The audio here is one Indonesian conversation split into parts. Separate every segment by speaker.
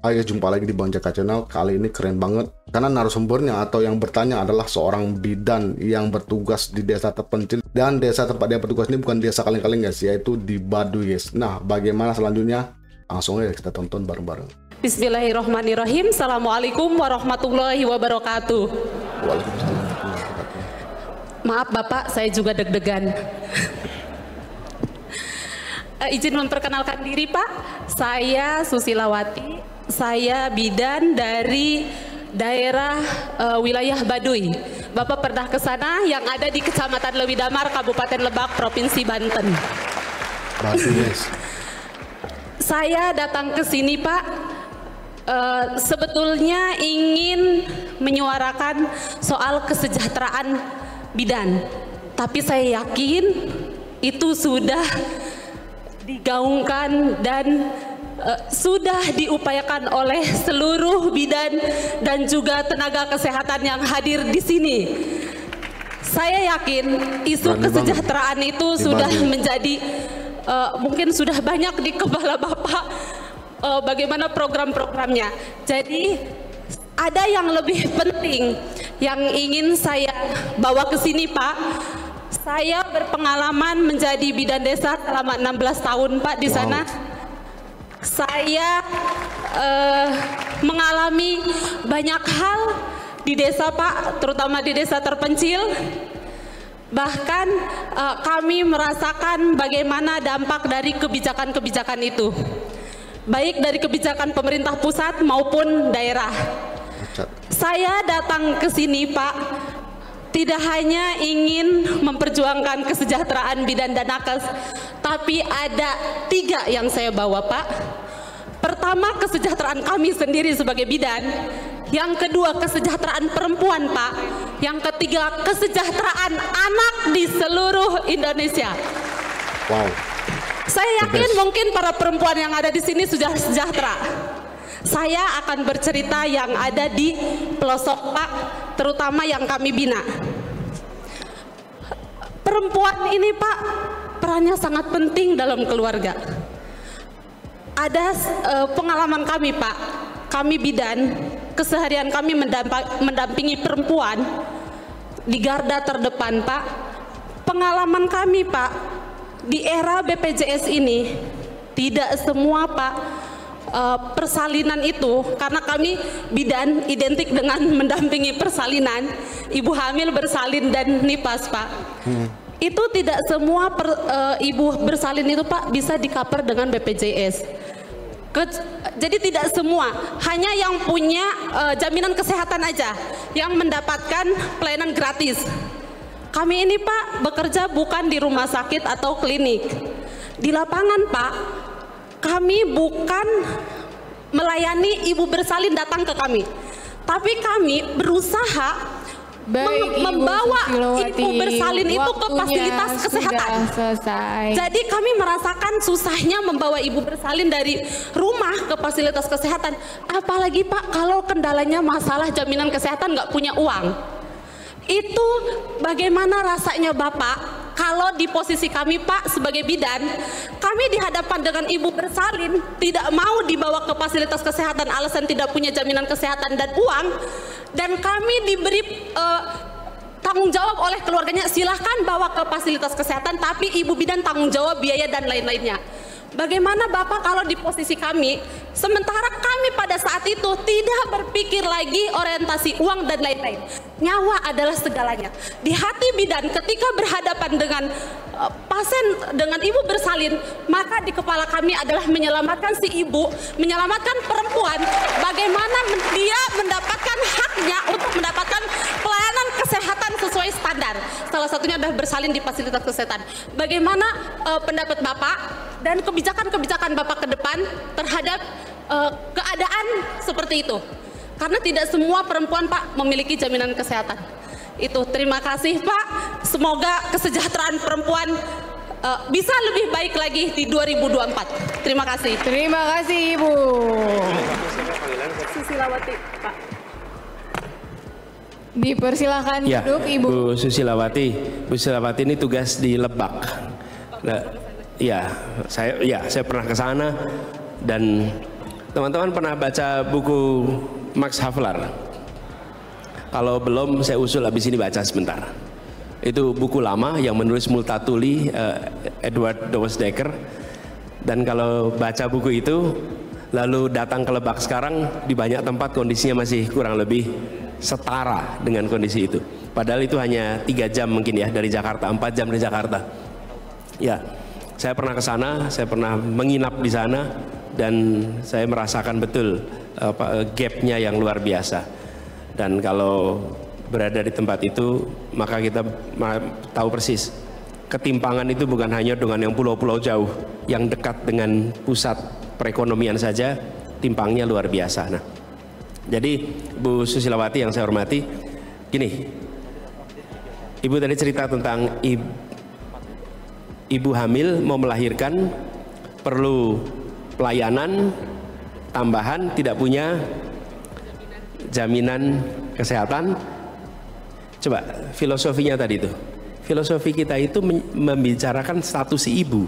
Speaker 1: Ayo jumpa lagi di Bang Jaka Channel. Kali ini keren banget karena narasumbernya atau yang bertanya adalah seorang bidan yang bertugas di desa terpencil, dan desa tempat dia bertugas ini bukan desa kaleng-kaleng guys, yaitu di Baduy guys. Nah, bagaimana selanjutnya? Langsung aja kita tonton bareng-bareng.
Speaker 2: Bismillahirrahmanirrahim. Assalamualaikum warahmatullahi wabarakatuh.
Speaker 1: Waalaikumsalam warahmatullahi wabarakatuh.
Speaker 2: Maaf Bapak, saya juga deg-degan. Izin memperkenalkan diri Pak, saya Susilawati. Saya bidan dari daerah wilayah Baduy. Bapak pernah ke sana yang ada di Kecamatan Lewidamar, Kabupaten Lebak, Provinsi Banten.
Speaker 1: Baduy guys.
Speaker 2: Saya datang ke sini Pak, sebetulnya ingin menyuarakan soal kesejahteraan bidan. Tapi saya yakin itu sudah digaungkan dan sudah diupayakan oleh seluruh bidan dan juga tenaga kesehatan yang hadir di sini. Saya yakin isu kesejahteraan itu sudah menjadi mungkin sudah banyak di kepala Bapak bagaimana program-programnya. Jadi ada yang lebih penting yang ingin saya bawa ke sini Pak. Saya berpengalaman menjadi bidan desa selama 16 tahun Pak di sana. Saya mengalami banyak hal di desa Pak, terutama di desa terpencil. Bahkan kami merasakan bagaimana dampak dari kebijakan-kebijakan itu, baik dari kebijakan pemerintah pusat maupun daerah. Saya datang ke sini Pak, tidak hanya ingin memperjuangkan kesejahteraan bidan dan nakes, tapi ada 3 yang saya bawa Pak. Pertama, kesejahteraan kami sendiri sebagai bidan. Yang kedua, kesejahteraan perempuan Pak. Yang ketiga, kesejahteraan anak di seluruh Indonesia.
Speaker 1: Wow.
Speaker 2: Saya yakin mungkin para perempuan yang ada di sini sudah sejahtera. Saya akan bercerita yang ada di pelosok Pak, terutama yang kami bina. Perempuan ini Pak, perannya sangat penting dalam keluarga. Ada pengalaman kami Pak, kami bidan, keseharian kami mendampingi perempuan di garda terdepan Pak. Pengalaman kami Pak, di era BPJS ini tidak semua Pak persalinan itu, karena kami bidan identik dengan mendampingi persalinan, ibu hamil bersalin dan nipas Pak. Itu tidak semua ibu bersalin itu Pak bisa di cover dengan BPJS. Jadi tidak semua, hanya yang punya jaminan kesehatan aja yang mendapatkan pelayanan gratis. Kami ini Pak bekerja bukan di rumah sakit atau klinik. Di lapangan Pak, kami bukan melayani ibu bersalin datang ke kami, tapi kami berusaha membawa ibu bersalin itu ke fasilitas kesehatan. Jadi kami merasakan susahnya membawa ibu bersalin dari rumah ke fasilitas kesehatan. Apalagi Pak kalau kendalanya masalah jaminan kesehatan, nggak punya uang. Itu bagaimana rasanya Bapak kalau di posisi kami Pak sebagai bidan, kami dihadapkan dengan ibu bersalin tidak mau dibawa ke fasilitas kesehatan alasan tidak punya jaminan kesehatan dan uang, dan kami diberi tanggung jawab oleh keluarganya, silahkan bawa ke fasilitas kesehatan tapi ibu bidan tanggung jawab biaya dan lain-lainnya. Bagaimana Bapak kalau di posisi kami, sementara kami pada saat itu tidak berpikir lagi orientasi uang dan lain-lain. Nyawa adalah segalanya. Di hati bidan ketika berhadapan dengan pasien, dengan ibu bersalin, maka di kepala kami adalah menyelamatkan si ibu, menyelamatkan perempuan, bagaimana dia mendapatkan haknya untuk mendapatkan pelayanan kesehatan sesuai standar. Salah satunya adalah bersalin di fasilitas kesehatan. Bagaimana pendapat Bapak dan kebijakan-kebijakan Bapak ke depan terhadap keadaan seperti itu? Karena tidak semua perempuan Pak memiliki jaminan kesehatan. Itu terima kasih Pak. Semoga kesejahteraan perempuan bisa lebih baik lagi di 2024. Terima kasih.
Speaker 3: Terima kasih Ibu.
Speaker 2: Susilawati Pak.
Speaker 3: Dipersilahkan duduk Ibu.
Speaker 4: Bu Susilawati. Bu Susilawati ini tugas di Lebak. Nah, saya pernah ke sana dan Teman-teman pernah baca buku Max Havelaar? Kalau belum, saya usul habis ini baca sebentar. Itu buku lama yang menulis Multatuli, Edward Doesdecker. Dan kalau baca buku itu, lalu datang ke Lebak sekarang, di banyak tempat kondisinya masih kurang lebih setara dengan kondisi itu. Padahal itu hanya 3 jam mungkin ya dari Jakarta, 4 jam dari Jakarta. Ya, saya pernah ke sana, saya pernah menginap di sana, dan saya merasakan betul gapnya yang luar biasa. Dan kalau berada di tempat itu, maka kita tahu persis ketimpangan itu bukan hanya dengan yang pulau-pulau jauh, yang dekat dengan pusat perekonomian saja timpangnya luar biasa. Nah, jadi Bu Susilawati yang saya hormati, gini, Ibu tadi cerita tentang ibu hamil mau melahirkan perlu pelayanan tambahan, tidak punya jaminan kesehatan. Coba filosofinya tadi itu, filosofi kita itu membicarakan status ibu,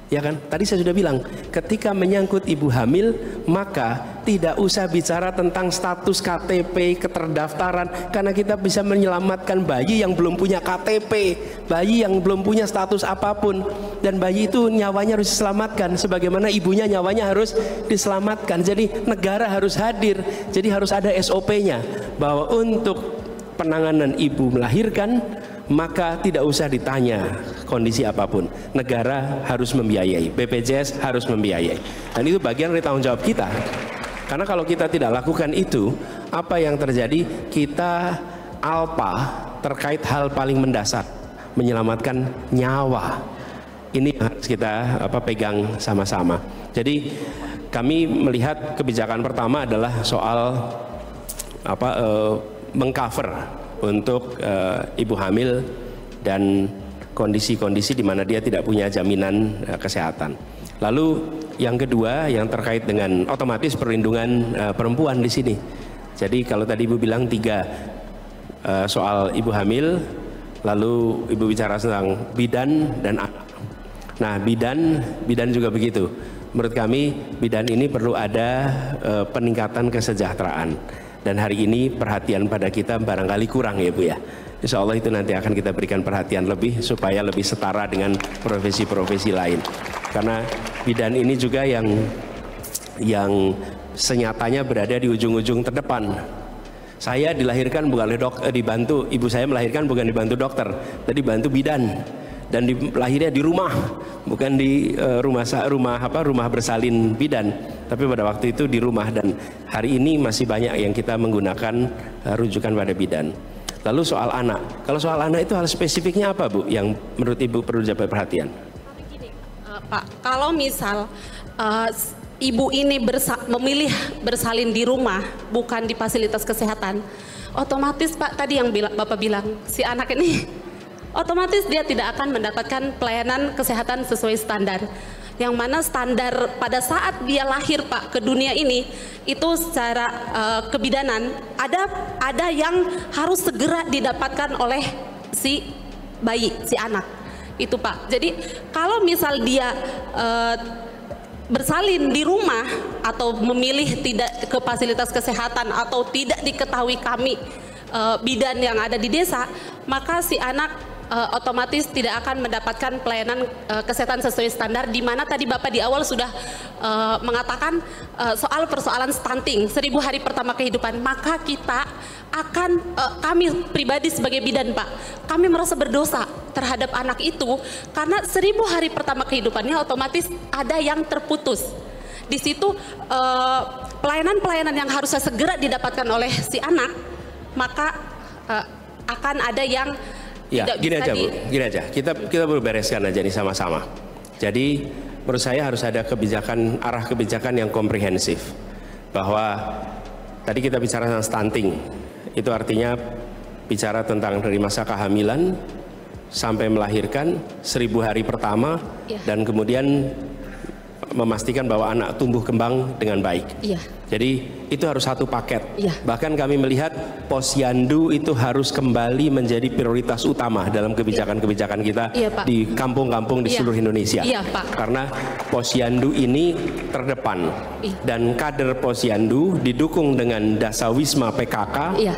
Speaker 4: ya kan? Tadi saya sudah bilang, ketika menyangkut ibu hamil, maka tidak usah bicara tentang status KTP, keterdaftaran, karena kita bisa menyelamatkan bayi yang belum punya KTP, bayi yang belum punya status apapun, dan bayi itu nyawanya harus diselamatkan, sebagaimana ibunya nyawanya harus diselamatkan. Jadi negara harus hadir, jadi harus ada SOP-nya, bahwa untuk penanganan ibu melahirkan, maka tidak usah ditanya kondisi apapun, negara harus membiayai, BPJS harus membiayai, dan itu bagian dari tanggung jawab kita. Karena kalau kita tidak lakukan itu, apa yang terjadi? Kita alpa terkait hal paling mendasar, menyelamatkan nyawa. Ini harus kita pegang sama-sama. Jadi kami melihat kebijakan pertama adalah soal mengcover untuk ibu hamil dan kondisi-kondisi di mana dia tidak punya jaminan kesehatan. Lalu yang kedua yang terkait dengan otomatis perlindungan perempuan di sini. Jadi kalau tadi Ibu bilang 3 soal ibu hamil, lalu Ibu bicara tentang bidan dan anak. Nah, bidan juga begitu. Menurut kami bidan ini perlu ada peningkatan kesejahteraan. Dan hari ini perhatian pada kita barangkali kurang ya Bu ya. Insya Allah itu nanti akan kita berikan perhatian lebih supaya lebih setara dengan profesi-profesi lain. Karena bidan ini juga yang senyatanya berada di ujung-ujung terdepan. Saya dilahirkan bukan oleh dibantu, ibu saya melahirkan bukan dibantu dokter, tapi dibantu bidan. Dan lahirnya di rumah, bukan di rumah bersalin bidan, tapi pada waktu itu di rumah. Dan hari ini masih banyak yang kita menggunakan rujukan pada bidan. Lalu soal anak, kalau soal anak itu hal spesifiknya apa Bu yang menurut Ibu perlu dapat perhatian?
Speaker 2: Pak, kalau misal ibu ini memilih bersalin di rumah bukan di fasilitas kesehatan, otomatis Pak tadi yang Bapak bilang, si anak ini otomatis dia tidak akan mendapatkan pelayanan kesehatan sesuai standar. Yang mana standar pada saat dia lahir Pak ke dunia ini, itu secara kebidanan ada yang harus segera didapatkan oleh si bayi, si anak. Itu Pak. Jadi kalau misal dia bersalin di rumah atau memilih tidak ke fasilitas kesehatan atau tidak diketahui kami bidan yang ada di desa, maka si anak otomatis tidak akan mendapatkan pelayanan kesehatan sesuai standar, di mana tadi Bapak di awal sudah mengatakan soal persoalan stunting 1000 hari pertama kehidupan. Maka kita akan kami pribadi sebagai bidan Pak, kami merasa berdosa terhadap anak itu karena 1000 hari pertama kehidupannya otomatis ada yang terputus. Di situ pelayanan-pelayanan yang harusnya segera didapatkan oleh si anak, maka akan ada yang
Speaker 4: ya, gini aja Bu, gini aja. Kita perlu bereskan aja nih sama-sama. Jadi menurut saya harus ada arah kebijakan yang komprehensif. Bahwa tadi kita bicara tentang stunting, itu artinya bicara tentang dari masa kehamilan sampai melahirkan 1000 hari pertama, dan kemudian memastikan bahwa anak tumbuh kembang dengan baik.
Speaker 2: Iya.
Speaker 4: Jadi itu harus satu paket.
Speaker 2: Iya.
Speaker 4: Bahkan kami melihat posyandu itu harus kembali menjadi prioritas utama dalam kebijakan-kebijakan kita
Speaker 2: Iya, Pak.
Speaker 4: di kampung-kampung di
Speaker 2: Iya.
Speaker 4: seluruh Indonesia.
Speaker 2: Iya, Pak.
Speaker 4: Karena posyandu ini terdepan
Speaker 2: Iya.
Speaker 4: dan kader posyandu didukung dengan Dasawisma PKK.
Speaker 2: Iya.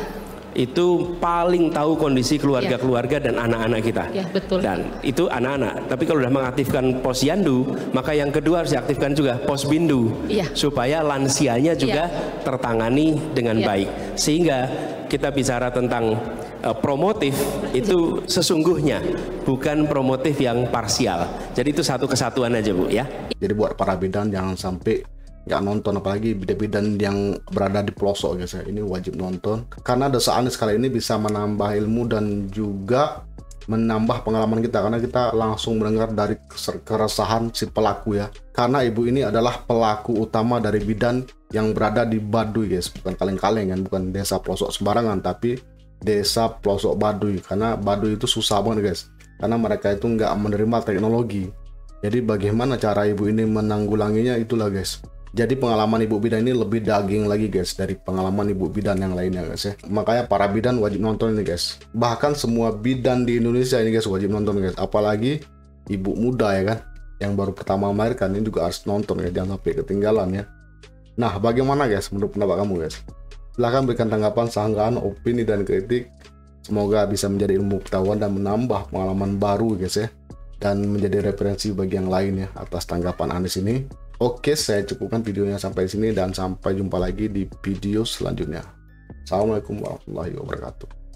Speaker 4: Itu paling tahu kondisi keluarga-keluarga dan anak-anak kita.
Speaker 2: Iya, betul.
Speaker 4: Dan itu anak-anak. Tapi kalau sudah mengaktifkan posyandu, maka yang kedua harus diaktifkan juga posbindu.
Speaker 2: Iya.
Speaker 4: Supaya lansianya juga tertangani dengan
Speaker 2: Iya.
Speaker 4: baik. Sehingga kita bicara tentang promotif itu sesungguhnya bukan promotif yang parsial. Jadi itu satu kesatuan aja Bu ya.
Speaker 1: Jadi buat para bidan jangan sampai nggak nonton, apalagi bidan-bidan yang berada di pelosok guys ya, ini wajib nonton karena Desa Anis kali ini bisa menambah ilmu dan juga menambah pengalaman kita, karena kita langsung mendengar dari keresahan si pelaku ya, karena ibu ini adalah pelaku utama dari bidan yang berada di Baduy guys, bukan kaleng-kaleng kan, bukan desa pelosok sembarangan, tapi desa pelosok Baduy, karena Baduy itu susah banget guys, karena mereka itu nggak menerima teknologi. Jadi bagaimana cara ibu ini menanggulanginya, itulah guys. Jadi pengalaman ibu bidan ini lebih daging lagi guys dari pengalaman ibu bidan yang lainnya guys ya. Makanya para bidan wajib nonton ini guys. Bahkan semua bidan di Indonesia ini guys wajib nonton guys. Apalagi ibu muda ya kan, yang baru pertama melahirkan, ini juga harus nonton ya, jangan sampai ketinggalan ya. Nah bagaimana guys menurut pendapat kamu guys? Silahkan berikan tanggapan, sanggahan, opini dan kritik. Semoga bisa menjadi ilmu pengetahuan dan menambah pengalaman baru guys ya, dan menjadi referensi bagi yang lain ya atas tanggapan Anis ini. Oke, saya cukupkan videonya sampai sini dan sampai jumpa lagi di video selanjutnya. Assalamualaikum warahmatullahi wabarakatuh.